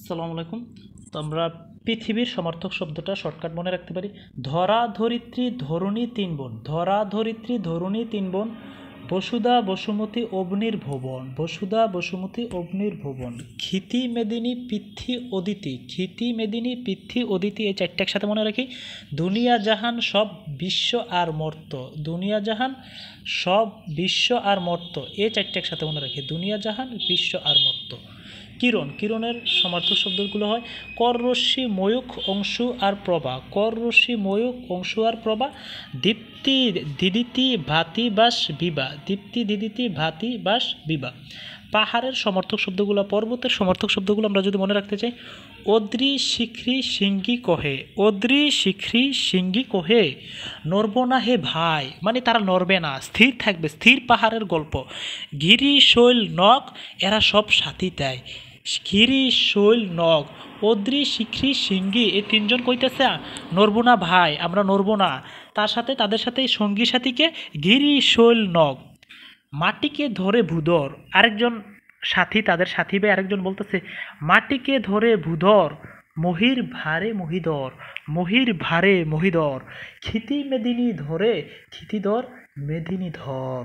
আসসালামু আলাইকুম। তো আমরা পৃথিবীর সমার্থক শব্দটা শর্টকাট মনে রাখতে পারি ধরা ধরিত্রী ধরণী তিন বোন। ধরা ধরিত্রী ধরণী তিন বোন, বসুধা বসুমতী অগ্নির ভুবন। বসুধা বসুমতী অগ্নির ভুবন। ক্ষিতি মেদিনী পৃথ্বী অদিতি। ক্ষিতি মেদিনী পৃথ্বী অদিতি, এই চারটে একসাথে মনে রাখি। দুনিয়া জাহান সব বিশ্ব আর মর্ত। দুনিয়া জাহান সব বিশ্ব আর মর্ত, এই চারটে একসাথে মনে রাখি। দুনিয়া জাহান বিশ্ব আর মর্ত। কিরণ, কিরণের সমার্থক শব্দগুলো হয় কর রশ্মি ময়ূখ অংশু আর প্রভা। কর রশ্মি ময়ূখ অংশু আর প্রভা। দীপ্তি দিদিতি ভাতি বাস বিবা। দীপ্তি দিদিতি ভাতি বাস বিবা। পাহাড়ের সমর্থক শব্দগুলো, পর্বতের সমর্থক শব্দগুলো আমরা যদি মনে রাখতে চাই, অদ্রি শিখরি সিঙ্গি কহে। অদ্রি শিখরি সিঙ্গি কহে, নড়ব না হে ভাই, মানে তারা নড়বে না, স্থির থাকবে, স্থির পাহাড়ের গল্প। গিরি শৈল নখ এরা সব সাথী দেয়। গিরি শৈল নখ, অদ্রি শিখরি সিঙ্গি, এই তিনজন কইতেছে নড়ব না ভাই, আমরা নড়ব না। তার সাথে তাদের সাথে সঙ্গী সাথীকে গিরি শৈল নখ। মাটিকে ধরে ভূধর, আরেকজন সাথী, তাদের সাথী ভাই আরেকজন বলতেছে মাটিকে ধরে ভূধর, মহির ভারে মহিধর। মহির ভারে মহিধর। ক্ষিতি মেদিনী ধরে, ক্ষিতিধর মেদিনী ধর।